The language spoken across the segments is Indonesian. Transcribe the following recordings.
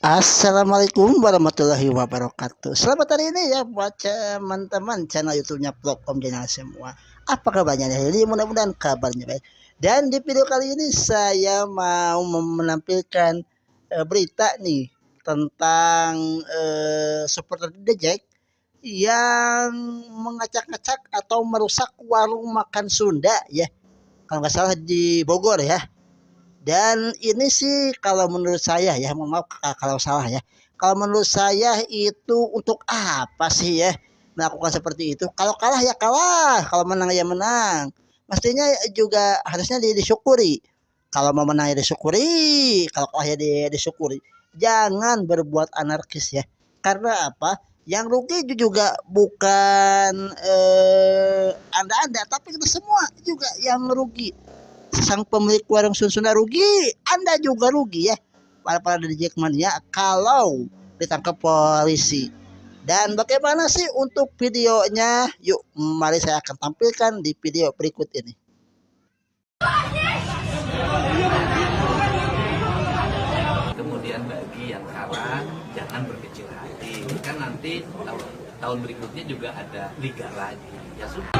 Assalamualaikum warahmatullahi wabarakatuh. Selamat hari ini ya buat teman-teman channel YouTube-nya Vlog Om Jenal semua. Apa kabarnya hari ini? Mudah-mudahan kabarnya baik. Dan di video kali ini saya mau menampilkan berita nih tentang supporter The Jack yang mengacak-acak atau merusak warung makan Sunda ya. Kalau nggak salah di Bogor ya. Dan ini sih kalau menurut saya ya, mohon maaf kalau salah ya. Kalau menurut saya itu untuk apa sih ya melakukan seperti itu? Kalau kalah ya kalah, kalau menang ya menang. Mestinya juga harusnya disyukuri. Kalau mau menang ya disyukuri, kalau kalah ya disyukuri. Jangan berbuat anarkis ya. Karena apa? Yang rugi juga bukan Anda-anda, tapi kita semua juga yang rugi. Sang pemilik warung Sunda rugi, Anda juga rugi ya. Para dari Jackmania kalau ditangkap polisi. Dan bagaimana sih untuk videonya? Yuk, mari saya akan tampilkan di video berikut ini. Kemudian bagi yang kalah, jangan berkecil hati. Kan nanti tahun berikutnya juga ada liga lagi. Ya sudah.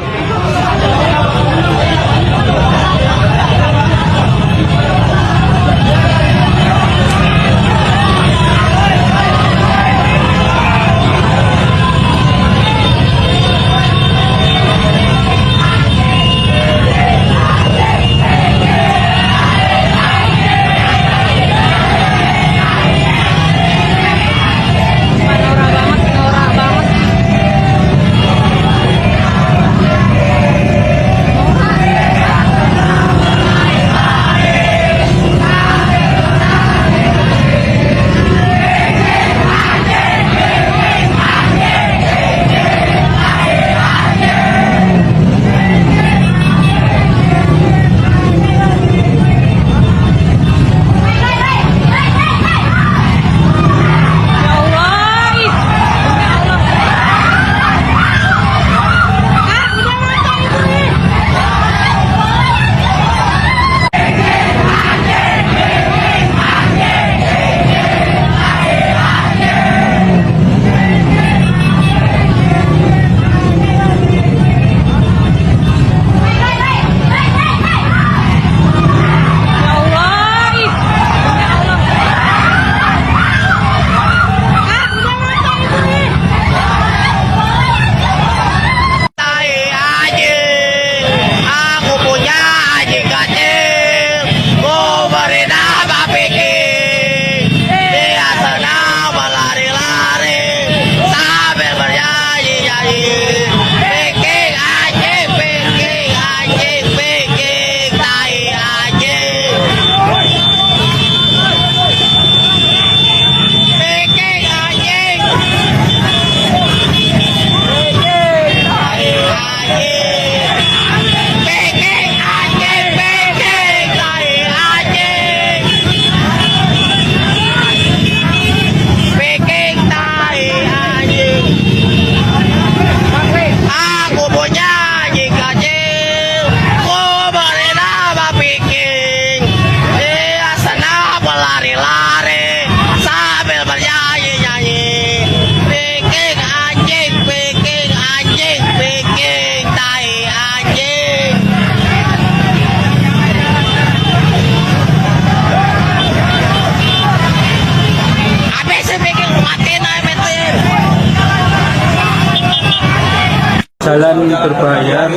Jalan berbahaya.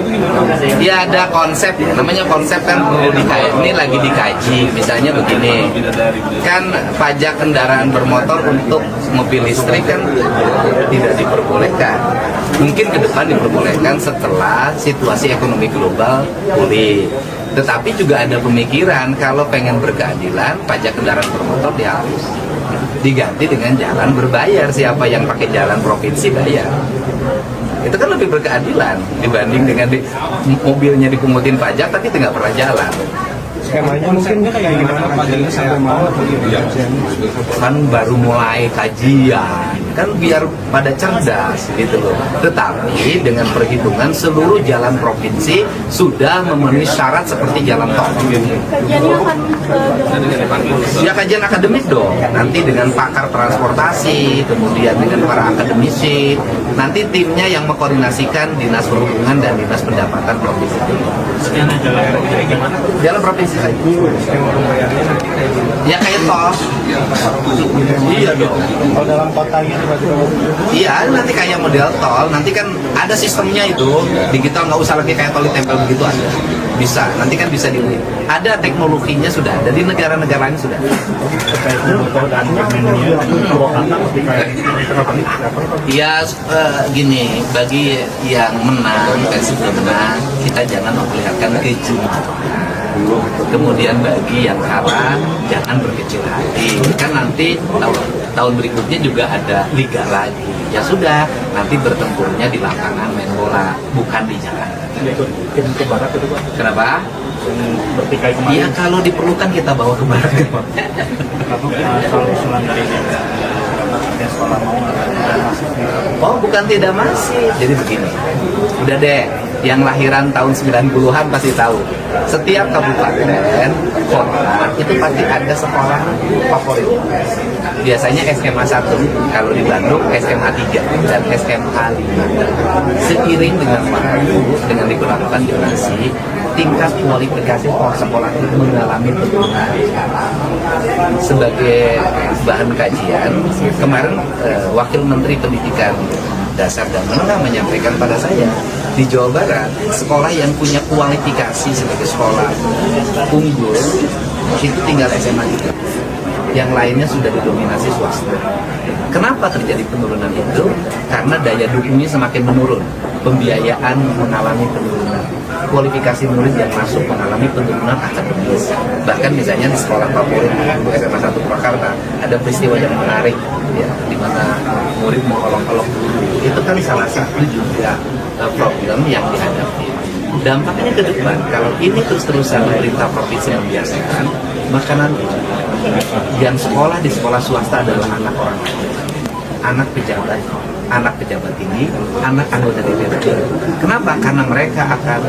Ya ada konsep ya, namanya konsep kan ini lagi dikaji. Misalnya begini, kan pajak kendaraan bermotor untuk mobil listrik kan tidak diperbolehkan. Mungkin ke depan diperbolehkan setelah situasi ekonomi global pulih. Tetapi juga ada pemikiran kalau pengen berkeadilan, pajak kendaraan bermotor dia harus diganti dengan jalan berbayar. Siapa yang pakai jalan provinsi bayar. Itu kan lebih berkeadilan dibanding dengan mobilnya dipungutin pajak tapi tidak pernah jalan. skemanya mungkin kayak gimana kajiannya sampai mana Kan baru mulai kajian, kan biar pada cerdas gitu loh. Tetapi dengan perhitungan seluruh jalan provinsi sudah memenuhi syarat seperti jalan tol. Kajiannya akan Ya kajian akademik dong, nanti dengan pakar transportasi, kemudian dengan para akademisi, nanti timnya yang mengkoordinasikan Dinas Perhubungan dan Dinas Pendapatan Provinsi. Jalan provinsi saja. Ya kayak tol. Iya dong. kalau dalam kota gitu Iya, nanti kayak model tol, nanti kan ada sistemnya itu, digital, nggak usah lagi kayak tol ditempel begitu ada. Bisa, nanti kan bisa dilihat. Ada teknologinya sudah, dari negara-negara lain sudah. Iya, gini, bagi yang menang dan sudah menang, kita jangan memperlihatkan kejujuran. Kemudian bagi yang kalah, jangan berkecil hati. Kan nanti tahun berikutnya juga ada liga lagi. Ya sudah, nanti bertempurnya di lapangan main bola, bukan di Jakarta. ke barat itu Pak, Kenapa? bertikai Iya, kalau diperlukan kita bawa ke barat. kalau usulan dari sekolah mau Oh, bukan tidak masih. Jadi begini, udah deh, yang lahiran tahun 90-an pasti tahu. Setiap kabupaten, kota, itu pasti ada sekolah favorit. Biasanya SMA 1, kalau di Bandung SMA 3 dan SMA 5. Seiring dengan waktu, dengan diberlakukan zonasi, tingkat kualifikasi sekolah itu mengalami penurunan. Sebagai bahan kajian, kemarin Wakil Menteri Pendidikan Dasar dan Menengah menyampaikan pada saya, di Jawa Barat, sekolah yang punya kualifikasi sebagai sekolah unggul itu tinggal SMA 3. Yang lainnya sudah didominasi swasta. Kenapa terjadi penurunan itu? Karena daya dukungnya semakin menurun, pembiayaan mengalami penurunan, kualifikasi murid yang masuk mengalami penurunan akademis. Bahkan misalnya di sekolah favorit SMA 1 Purwakarta ada peristiwa yang menarik, ya, di mana murid mengolok-olok guru. Itu kan salah satu juga problem yang dihadapi. Dampaknya ke depan, kalau ini terus-terusan pemerintah provinsi membiasakan, maka nanti yang sekolah di sekolah swasta adalah anak orang kaya, anak pejabat tinggi, anak anggota DPRD. Kenapa? Karena mereka akan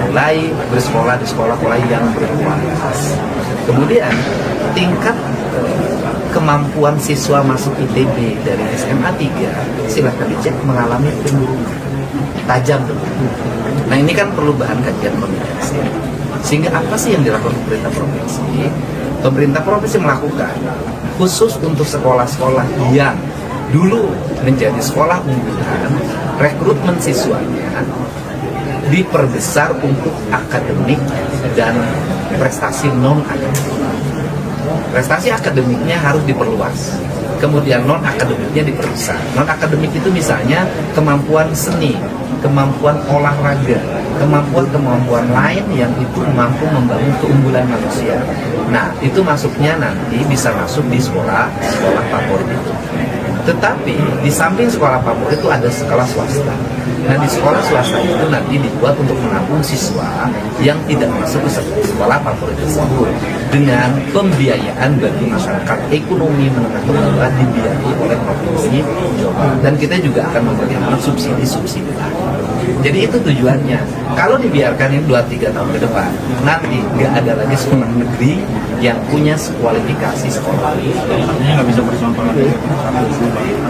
mulai bersekolah di sekolah-sekolah yang berkualitas. Kemudian tingkat kemampuan siswa masuk ITB dari SMA 3 silahkan dicek mengalami penurunan tajam. Nah ini kan perlu bahan kajian komunikasi. Sehingga apa sih yang dilakukan pemerintah provinsi? Pemerintah provinsi melakukan khusus untuk sekolah-sekolah yang dulu menjadi sekolah unggulan, rekrutmen siswanya diperbesar untuk akademik dan prestasi non-akademik. Prestasi akademiknya harus diperluas, kemudian non-akademiknya diperbesar. Non-akademik itu misalnya kemampuan seni, kemampuan olahraga, kemampuan lain yang itu mampu membangun keunggulan manusia. Nah, itu masuknya nanti bisa masuk di sekolah favorit itu. Tetapi di samping sekolah favorit itu ada sekolah swasta. Nah, di sekolah swasta itu nanti dibuat untuk menampung siswa yang tidak masuk ke sekolah favorit tersebut dengan pembiayaan bagi masyarakat ekonomi menengah ke bawah dibiayai oleh provinsi Jawa Barat. Dan kita juga akan memberikan subsidi lain. Jadi itu tujuannya. Kalau dibiarkan ini 2-3 tahun ke depan, nanti nggak ada lagi sekolah negeri yang punya kualifikasi sekolah. ini nggak bisa bercontoh lagi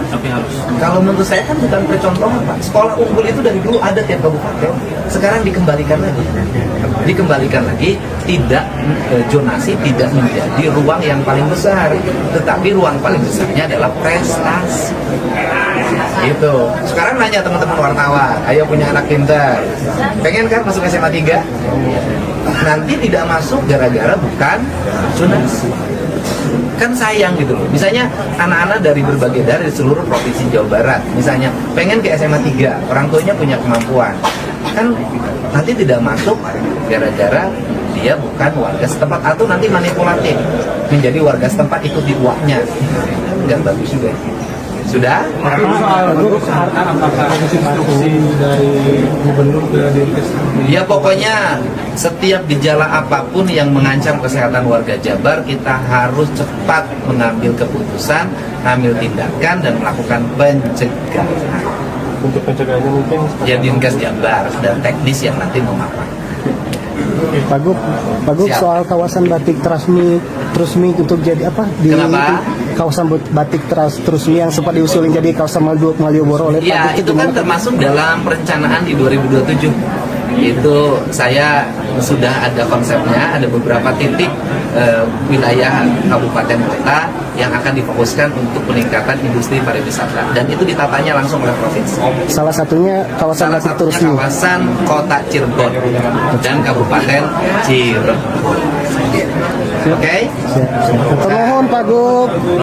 tapi harus Kalau menurut saya kan bukan percontohan, Pak. Sekolah unggul itu dari dulu ada tiap kabupaten. Sekarang dikembalikan lagi, tidak zonasi tidak menjadi ruang yang paling besar, tetapi ruang paling besarnya adalah prestasi. Gitu. Sekarang nanya teman-teman wartawan, ayo punya anak pintar, pengen kan masuk SMA 3? Nanti tidak masuk gara-gara bukan zonasi. Kan sayang gitu loh. Misalnya anak-anak dari berbagai daerah di seluruh provinsi Jawa Barat, misalnya pengen ke SMA 3, orang tuanya punya kemampuan, kan nanti tidak masuk gara-gara dia bukan warga setempat atau nanti manipulatif menjadi warga setempat ikuti uangnya, nggak bagus juga. Sudah? dari gubernur ke Dinkes. Ya pokoknya setiap gejala apapun yang mengancam kesehatan warga Jabar, kita harus cepat mengambil keputusan, mengambil tindakan dan melakukan pencegahan. Untuk pencegahannya mungkin Ya Dinkes Jabar dan teknis yang nanti memaparkan. Pak Gup Siap. soal kawasan batik Trusmi untuk jadi apa di Kenapa? kawasan batik Trusmi yang sempat diusulin jadi kawasan Malioboro oleh Ya, Pak Gup itu kan termasuk dalam perencanaan di 2027. Itu saya sudah ada konsepnya, ada beberapa titik wilayah kabupaten kota yang akan difokuskan untuk peningkatan industri pariwisata dan itu ditatanya langsung oleh provinsi. salah satunya kawasan Salah batik satunya Trusmi. kawasan kota Cirebon dan kabupaten Cirebon. Oke? Siap. Termohon Pak Gup.